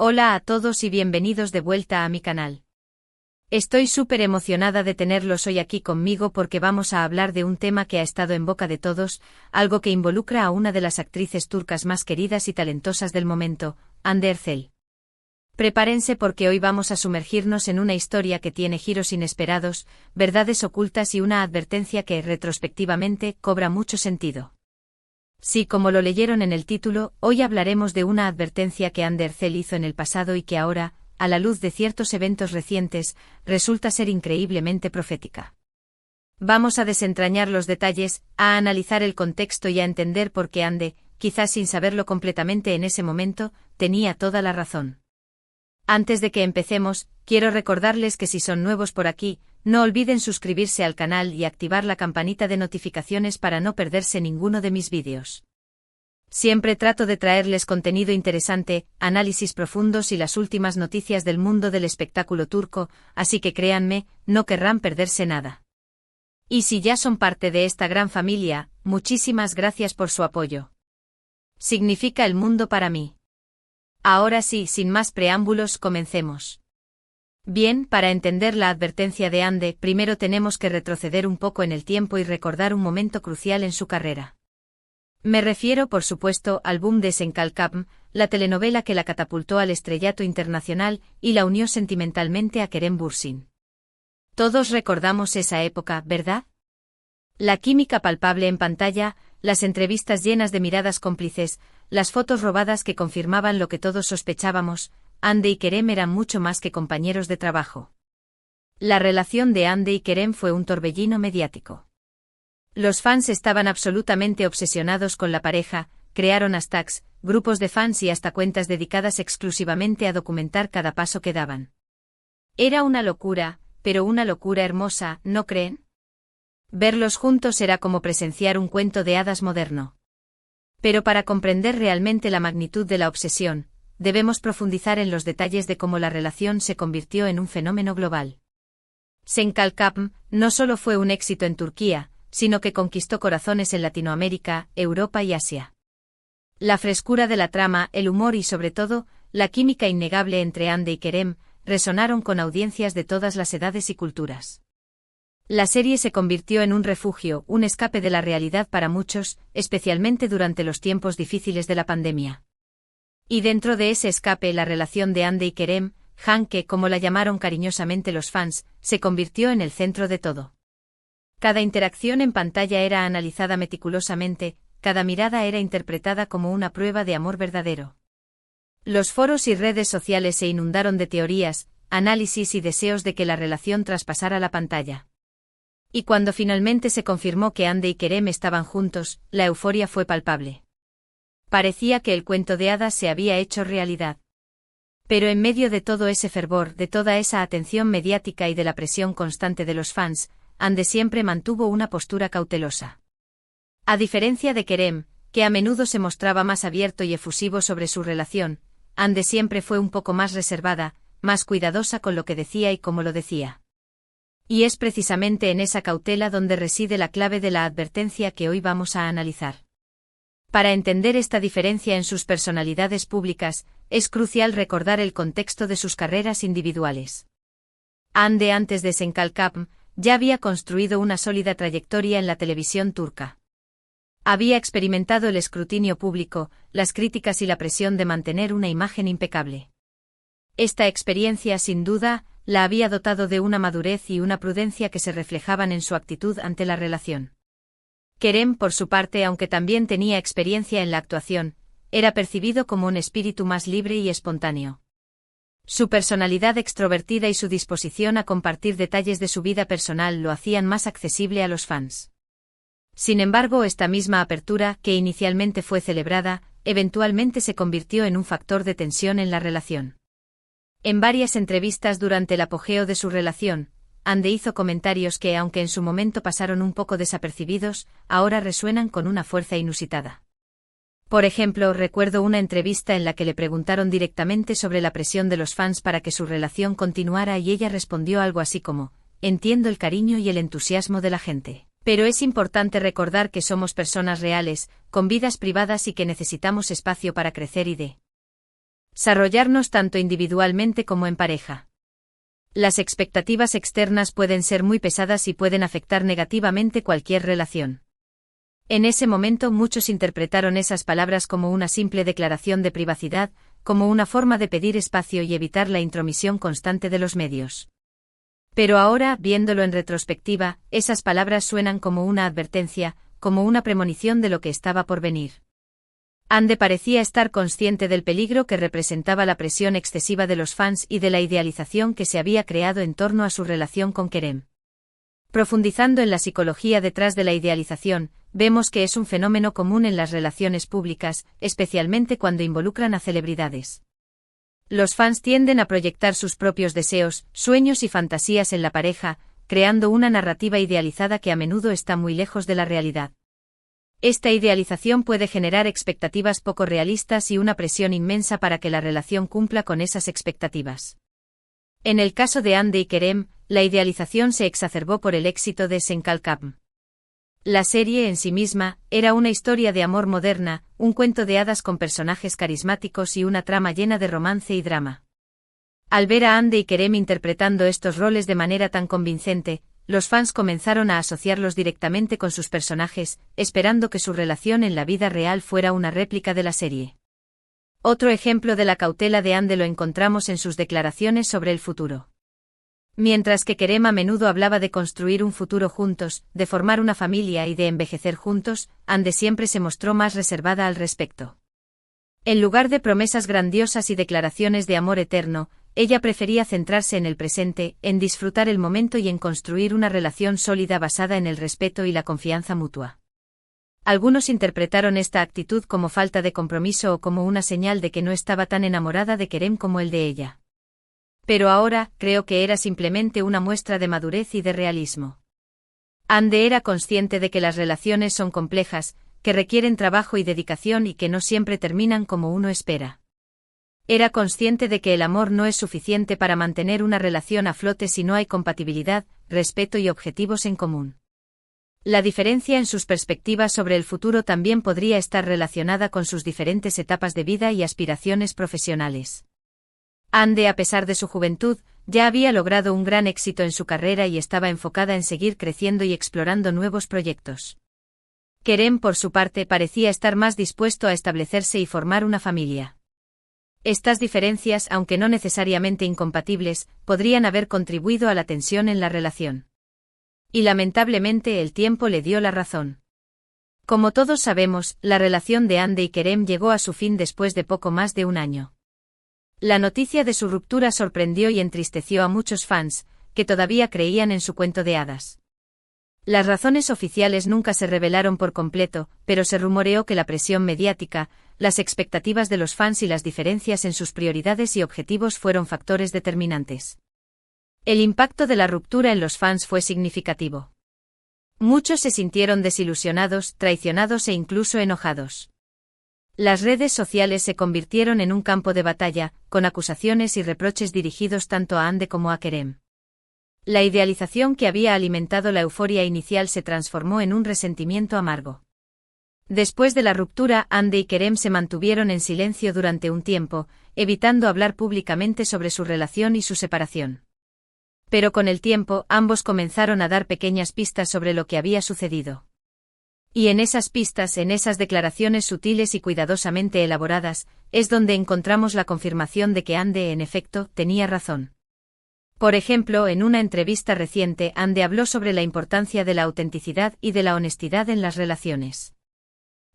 Hola a todos y bienvenidos de vuelta a mi canal. Estoy súper emocionada de tenerlos hoy aquí conmigo porque vamos a hablar de un tema que ha estado en boca de todos, algo que involucra a una de las actrices turcas más queridas y talentosas del momento, Hande Erçel. Prepárense porque hoy vamos a sumergirnos en una historia que tiene giros inesperados, verdades ocultas y una advertencia que, retrospectivamente, cobra mucho sentido. Sí, como lo leyeron en el título, hoy hablaremos de una advertencia que Hande Erçel hizo en el pasado y que ahora, a la luz de ciertos eventos recientes, resulta ser increíblemente profética. Vamos a desentrañar los detalles, a analizar el contexto y a entender por qué Hande, quizás sin saberlo completamente en ese momento, tenía toda la razón. Antes de que empecemos, quiero recordarles que si son nuevos por aquí, no olviden suscribirse al canal y activar la campanita de notificaciones para no perderse ninguno de mis vídeos. Siempre trato de traerles contenido interesante, análisis profundos y las últimas noticias del mundo del espectáculo turco, así que créanme, no querrán perderse nada. Y si ya son parte de esta gran familia, muchísimas gracias por su apoyo. Significa el mundo para mí. Ahora sí, sin más preámbulos, comencemos. Bien, para entender la advertencia de Hande, primero tenemos que retroceder un poco en el tiempo y recordar un momento crucial en su carrera. Me refiero, por supuesto, al boom de Sen Kalkapm, la telenovela que la catapultó al estrellato internacional y la unió sentimentalmente a Kerem Bürsin. Todos recordamos esa época, ¿verdad? La química palpable en pantalla, las entrevistas llenas de miradas cómplices, las fotos robadas que confirmaban lo que todos sospechábamos. Hande y Kerem eran mucho más que compañeros de trabajo. La relación de Hande y Kerem fue un torbellino mediático. Los fans estaban absolutamente obsesionados con la pareja, crearon hashtags, grupos de fans y hasta cuentas dedicadas exclusivamente a documentar cada paso que daban. Era una locura, pero una locura hermosa, ¿no creen? Verlos juntos era como presenciar un cuento de hadas moderno. Pero para comprender realmente la magnitud de la obsesión, debemos profundizar en los detalles de cómo la relación se convirtió en un fenómeno global. Sen Kalkapm no solo fue un éxito en Turquía, sino que conquistó corazones en Latinoamérica, Europa y Asia. La frescura de la trama, el humor y sobre todo, la química innegable entre Hande y Kerem, resonaron con audiencias de todas las edades y culturas. La serie se convirtió en un refugio, un escape de la realidad para muchos, especialmente durante los tiempos difíciles de la pandemia. Y dentro de ese escape la relación de Hande y Kerem, Hanke como la llamaron cariñosamente los fans, se convirtió en el centro de todo. Cada interacción en pantalla era analizada meticulosamente, cada mirada era interpretada como una prueba de amor verdadero. Los foros y redes sociales se inundaron de teorías, análisis y deseos de que la relación traspasara la pantalla. Y cuando finalmente se confirmó que Hande y Kerem estaban juntos, la euforia fue palpable. Parecía que el cuento de hadas se había hecho realidad. Pero en medio de todo ese fervor, de toda esa atención mediática y de la presión constante de los fans, Hande siempre mantuvo una postura cautelosa. A diferencia de Kerem, que a menudo se mostraba más abierto y efusivo sobre su relación, Hande siempre fue un poco más reservada, más cuidadosa con lo que decía y cómo lo decía. Y es precisamente en esa cautela donde reside la clave de la advertencia que hoy vamos a analizar. Para entender esta diferencia en sus personalidades públicas, es crucial recordar el contexto de sus carreras individuales. Hande antes de Sen Kalkapm ya había construido una sólida trayectoria en la televisión turca. Había experimentado el escrutinio público, las críticas y la presión de mantener una imagen impecable. Esta experiencia, sin duda, la había dotado de una madurez y una prudencia que se reflejaban en su actitud ante la relación. Kerem, por su parte, aunque también tenía experiencia en la actuación, era percibido como un espíritu más libre y espontáneo. Su personalidad extrovertida y su disposición a compartir detalles de su vida personal lo hacían más accesible a los fans. Sin embargo, esta misma apertura, que inicialmente fue celebrada, eventualmente se convirtió en un factor de tensión en la relación. En varias entrevistas durante el apogeo de su relación, Hande hizo comentarios que, aunque en su momento pasaron un poco desapercibidos, ahora resuenan con una fuerza inusitada. Por ejemplo, recuerdo una entrevista en la que le preguntaron directamente sobre la presión de los fans para que su relación continuara y ella respondió algo así como: «Entiendo el cariño y el entusiasmo de la gente, pero es importante recordar que somos personas reales, con vidas privadas y que necesitamos espacio para crecer y de Desarrollarnos tanto individualmente como en pareja. Las expectativas externas pueden ser muy pesadas y pueden afectar negativamente cualquier relación. En ese momento muchos interpretaron esas palabras como una simple declaración de privacidad, como una forma de pedir espacio y evitar la intromisión constante de los medios. Pero ahora, viéndolo en retrospectiva, esas palabras suenan como una advertencia, como una premonición de lo que estaba por venir. Ande parecía estar consciente del peligro que representaba la presión excesiva de los fans y de la idealización que se había creado en torno a su relación con Kerem. Profundizando en la psicología detrás de la idealización, vemos que es un fenómeno común en las relaciones públicas, especialmente cuando involucran a celebridades. Los fans tienden a proyectar sus propios deseos, sueños y fantasías en la pareja, creando una narrativa idealizada que a menudo está muy lejos de la realidad. Esta idealización puede generar expectativas poco realistas y una presión inmensa para que la relación cumpla con esas expectativas. En el caso de Ande y Kerem, la idealización se exacerbó por el éxito de Senkalkam. La serie en sí misma era una historia de amor moderna, un cuento de hadas con personajes carismáticos y una trama llena de romance y drama. Al ver a Ande y Kerem interpretando estos roles de manera tan convincente, los fans comenzaron a asociarlos directamente con sus personajes, esperando que su relación en la vida real fuera una réplica de la serie. Otro ejemplo de la cautela de Ande lo encontramos en sus declaraciones sobre el futuro. Mientras que Kerem a menudo hablaba de construir un futuro juntos, de formar una familia y de envejecer juntos, Ande siempre se mostró más reservada al respecto. En lugar de promesas grandiosas y declaraciones de amor eterno, ella prefería centrarse en el presente, en disfrutar el momento y en construir una relación sólida basada en el respeto y la confianza mutua. Algunos interpretaron esta actitud como falta de compromiso o como una señal de que no estaba tan enamorada de Kerem como él de ella. Pero ahora, creo que era simplemente una muestra de madurez y de realismo. Ande era consciente de que las relaciones son complejas, que requieren trabajo y dedicación y que no siempre terminan como uno espera. Era consciente de que el amor no es suficiente para mantener una relación a flote si no hay compatibilidad, respeto y objetivos en común. La diferencia en sus perspectivas sobre el futuro también podría estar relacionada con sus diferentes etapas de vida y aspiraciones profesionales. Ande, a pesar de su juventud, ya había logrado un gran éxito en su carrera y estaba enfocada en seguir creciendo y explorando nuevos proyectos. Kerem, por su parte, parecía estar más dispuesto a establecerse y formar una familia. Estas diferencias, aunque no necesariamente incompatibles, podrían haber contribuido a la tensión en la relación. Y lamentablemente el tiempo le dio la razón. Como todos sabemos, la relación de Ande y Kerem llegó a su fin después de poco más de un año. La noticia de su ruptura sorprendió y entristeció a muchos fans, que todavía creían en su cuento de hadas. Las razones oficiales nunca se revelaron por completo, pero se rumoreó que la presión mediática, las expectativas de los fans y las diferencias en sus prioridades y objetivos fueron factores determinantes. El impacto de la ruptura en los fans fue significativo. Muchos se sintieron desilusionados, traicionados e incluso enojados. Las redes sociales se convirtieron en un campo de batalla, con acusaciones y reproches dirigidos tanto a Ande como a Kerem. La idealización que había alimentado la euforia inicial se transformó en un resentimiento amargo. Después de la ruptura, Ande y Kerem se mantuvieron en silencio durante un tiempo, evitando hablar públicamente sobre su relación y su separación. Pero con el tiempo, ambos comenzaron a dar pequeñas pistas sobre lo que había sucedido. Y en esas pistas, en esas declaraciones sutiles y cuidadosamente elaboradas, es donde encontramos la confirmación de que Ande, en efecto, tenía razón. Por ejemplo, en una entrevista reciente, Ande habló sobre la importancia de la autenticidad y de la honestidad en las relaciones.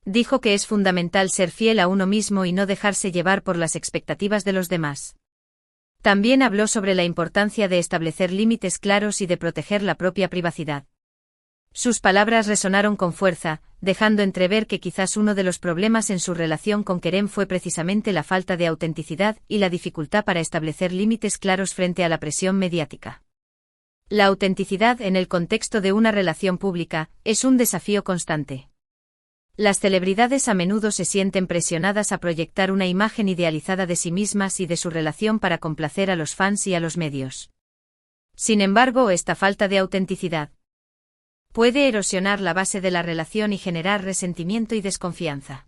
Dijo que es fundamental ser fiel a uno mismo y no dejarse llevar por las expectativas de los demás. También habló sobre la importancia de establecer límites claros y de proteger la propia privacidad. Sus palabras resonaron con fuerza, dejando entrever que quizás uno de los problemas en su relación con Kerem fue precisamente la falta de autenticidad y la dificultad para establecer límites claros frente a la presión mediática. La autenticidad en el contexto de una relación pública es un desafío constante. Las celebridades a menudo se sienten presionadas a proyectar una imagen idealizada de sí mismas y de su relación para complacer a los fans y a los medios. Sin embargo, esta falta de autenticidad puede erosionar la base de la relación y generar resentimiento y desconfianza.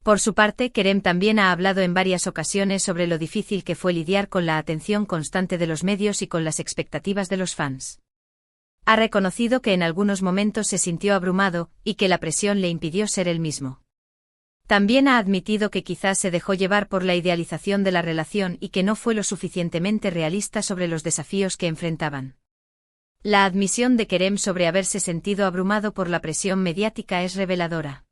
Por su parte, Kerem también ha hablado en varias ocasiones sobre lo difícil que fue lidiar con la atención constante de los medios y con las expectativas de los fans. Ha reconocido que en algunos momentos se sintió abrumado y que la presión le impidió ser él mismo. También ha admitido que quizás se dejó llevar por la idealización de la relación y que no fue lo suficientemente realista sobre los desafíos que enfrentaban. La admisión de Kerem sobre haberse sentido abrumado por la presión mediática es reveladora.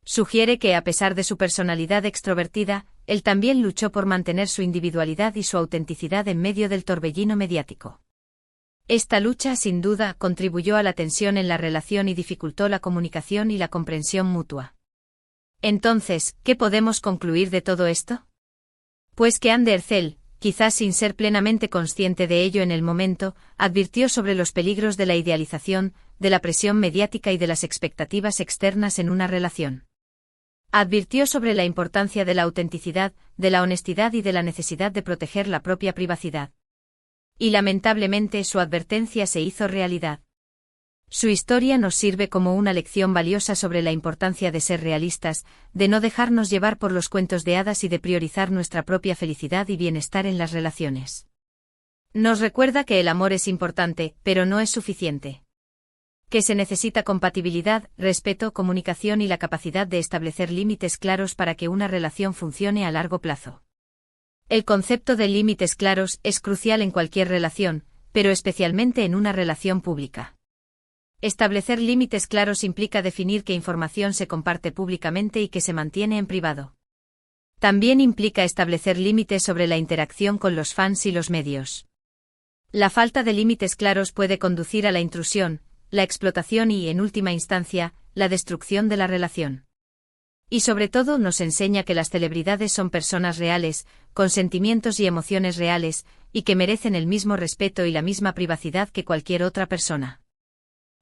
Sugiere que, a pesar de su personalidad extrovertida, él también luchó por mantener su individualidad y su autenticidad en medio del torbellino mediático. Esta lucha, sin duda, contribuyó a la tensión en la relación y dificultó la comunicación y la comprensión mutua. Entonces, ¿qué podemos concluir de todo esto? Pues que Hande Erçel, quizás sin ser plenamente consciente de ello en el momento, advirtió sobre los peligros de la idealización, de la presión mediática y de las expectativas externas en una relación. Advirtió sobre la importancia de la autenticidad, de la honestidad y de la necesidad de proteger la propia privacidad. Y lamentablemente su advertencia se hizo realidad. Su historia nos sirve como una lección valiosa sobre la importancia de ser realistas, de no dejarnos llevar por los cuentos de hadas y de priorizar nuestra propia felicidad y bienestar en las relaciones. Nos recuerda que el amor es importante, pero no es suficiente. Que se necesita compatibilidad, respeto, comunicación y la capacidad de establecer límites claros para que una relación funcione a largo plazo. El concepto de límites claros es crucial en cualquier relación, pero especialmente en una relación pública. Establecer límites claros implica definir qué información se comparte públicamente y qué se mantiene en privado. También implica establecer límites sobre la interacción con los fans y los medios. La falta de límites claros puede conducir a la intrusión, la explotación y, en última instancia, la destrucción de la relación. Y sobre todo nos enseña que las celebridades son personas reales, con sentimientos y emociones reales, y que merecen el mismo respeto y la misma privacidad que cualquier otra persona.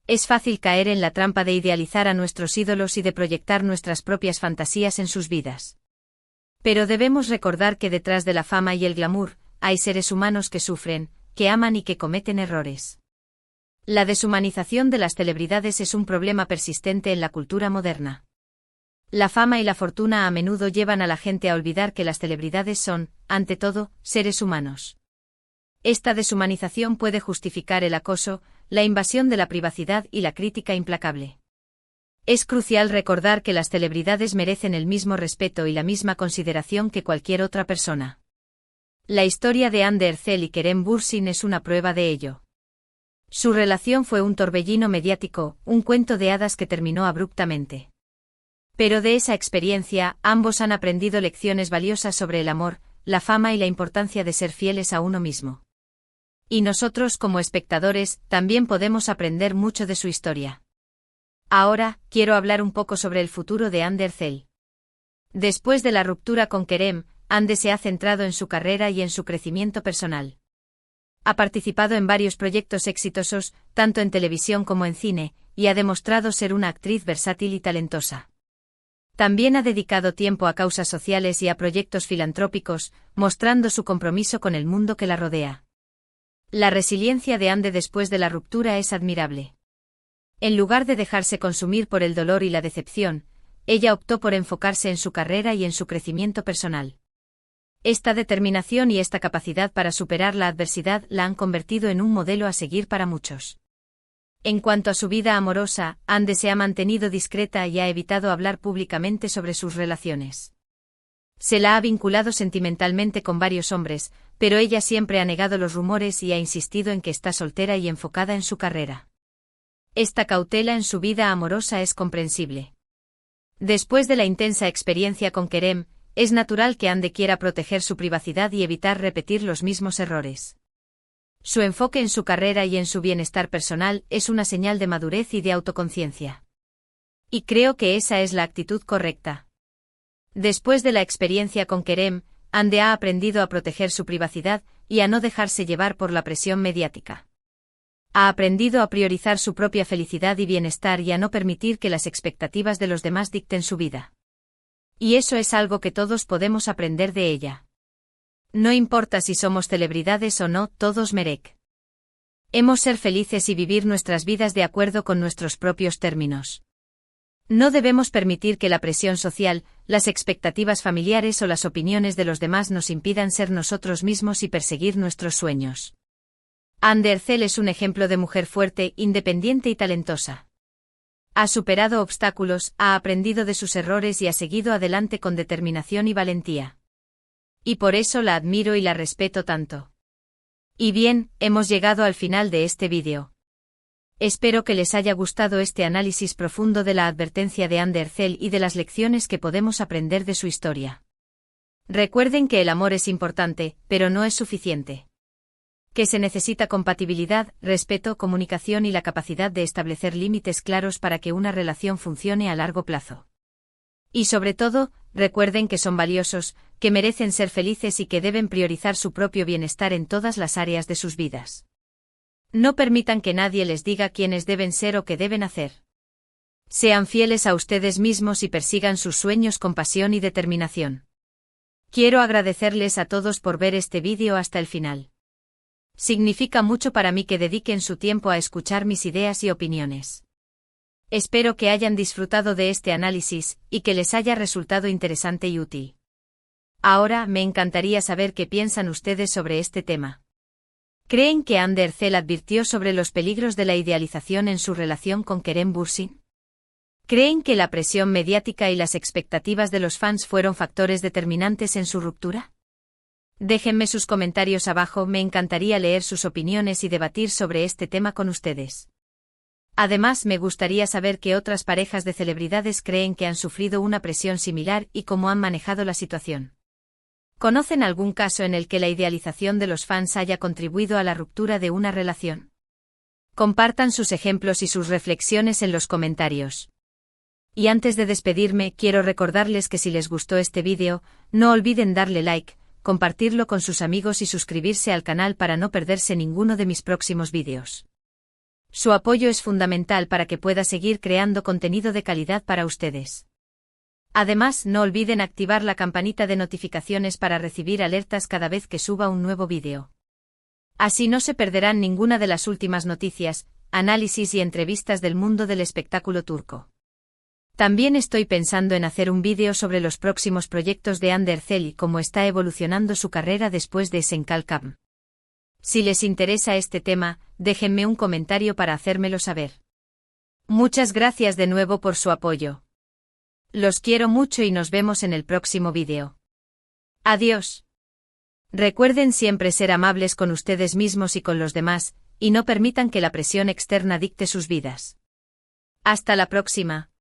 Es fácil caer en la trampa de idealizar a nuestros ídolos y de proyectar nuestras propias fantasías en sus vidas. Pero debemos recordar que detrás de la fama y el glamour, hay seres humanos que sufren, que aman y que cometen errores. La deshumanización de las celebridades es un problema persistente en la cultura moderna. La fama y la fortuna a menudo llevan a la gente a olvidar que las celebridades son, ante todo, seres humanos. Esta deshumanización puede justificar el acoso, la invasión de la privacidad y la crítica implacable. Es crucial recordar que las celebridades merecen el mismo respeto y la misma consideración que cualquier otra persona. La historia de Hande Erçel y Kerem Bürsin es una prueba de ello. Su relación fue un torbellino mediático, un cuento de hadas que terminó abruptamente. Pero de esa experiencia, ambos han aprendido lecciones valiosas sobre el amor, la fama y la importancia de ser fieles a uno mismo. Y nosotros, como espectadores, también podemos aprender mucho de su historia. Ahora, quiero hablar un poco sobre el futuro de Hande Erçel. Después de la ruptura con Kerem, Hande se ha centrado en su carrera y en su crecimiento personal. Ha participado en varios proyectos exitosos, tanto en televisión como en cine, y ha demostrado ser una actriz versátil y talentosa. También ha dedicado tiempo a causas sociales y a proyectos filantrópicos, mostrando su compromiso con el mundo que la rodea. La resiliencia de Hande después de la ruptura es admirable. En lugar de dejarse consumir por el dolor y la decepción, ella optó por enfocarse en su carrera y en su crecimiento personal. Esta determinación y esta capacidad para superar la adversidad la han convertido en un modelo a seguir para muchos. En cuanto a su vida amorosa, Hande se ha mantenido discreta y ha evitado hablar públicamente sobre sus relaciones. Se la ha vinculado sentimentalmente con varios hombres, pero ella siempre ha negado los rumores y ha insistido en que está soltera y enfocada en su carrera. Esta cautela en su vida amorosa es comprensible. Después de la intensa experiencia con Kerem, es natural que Hande quiera proteger su privacidad y evitar repetir los mismos errores. Su enfoque en su carrera y en su bienestar personal es una señal de madurez y de autoconciencia. Y creo que esa es la actitud correcta. Después de la experiencia con Kerem, Hande ha aprendido a proteger su privacidad y a no dejarse llevar por la presión mediática. Ha aprendido a priorizar su propia felicidad y bienestar y a no permitir que las expectativas de los demás dicten su vida. Y eso es algo que todos podemos aprender de ella. No importa si somos celebridades o no, todos merec. Hemos ser felices y vivir nuestras vidas de acuerdo con nuestros propios términos. No debemos permitir que la presión social, las expectativas familiares o las opiniones de los demás nos impidan ser nosotros mismos y perseguir nuestros sueños. Anne Ethel es un ejemplo de mujer fuerte, independiente y talentosa. Ha superado obstáculos, ha aprendido de sus errores y ha seguido adelante con determinación y valentía. Y por eso la admiro y la respeto tanto. Y bien, hemos llegado al final de este vídeo. Espero que les haya gustado este análisis profundo de la advertencia de Anne Ethel y de las lecciones que podemos aprender de su historia. Recuerden que el amor es importante, pero no es suficiente. Que se necesita compatibilidad, respeto, comunicación y la capacidad de establecer límites claros para que una relación funcione a largo plazo. Y sobre todo, recuerden que son valiosos, que merecen ser felices y que deben priorizar su propio bienestar en todas las áreas de sus vidas. No permitan que nadie les diga quiénes deben ser o qué deben hacer. Sean fieles a ustedes mismos y persigan sus sueños con pasión y determinación. Quiero agradecerles a todos por ver este vídeo hasta el final. Significa mucho para mí que dediquen su tiempo a escuchar mis ideas y opiniones. Espero que hayan disfrutado de este análisis, y que les haya resultado interesante y útil. Ahora, me encantaría saber qué piensan ustedes sobre este tema. ¿Creen que Anne Ethel advirtió sobre los peligros de la idealización en su relación con Kerem Bürsin? ¿Creen que la presión mediática y las expectativas de los fans fueron factores determinantes en su ruptura? Déjenme sus comentarios abajo, me encantaría leer sus opiniones y debatir sobre este tema con ustedes. Además, me gustaría saber qué otras parejas de celebridades creen que han sufrido una presión similar y cómo han manejado la situación. ¿Conocen algún caso en el que la idealización de los fans haya contribuido a la ruptura de una relación? Compartan sus ejemplos y sus reflexiones en los comentarios. Y antes de despedirme, quiero recordarles que si les gustó este vídeo, no olviden darle like, compartirlo con sus amigos y suscribirse al canal para no perderse ninguno de mis próximos vídeos. Su apoyo es fundamental para que pueda seguir creando contenido de calidad para ustedes. Además, no olviden activar la campanita de notificaciones para recibir alertas cada vez que suba un nuevo vídeo. Así no se perderán ninguna de las últimas noticias, análisis y entrevistas del mundo del espectáculo turco. También estoy pensando en hacer un vídeo sobre los próximos proyectos de Anne Ethel y cómo está evolucionando su carrera después de Esenkalkam. Si les interesa este tema, déjenme un comentario para hacérmelo saber. Muchas gracias de nuevo por su apoyo. Los quiero mucho y nos vemos en el próximo vídeo. Adiós. Recuerden siempre ser amables con ustedes mismos y con los demás, y no permitan que la presión externa dicte sus vidas. Hasta la próxima.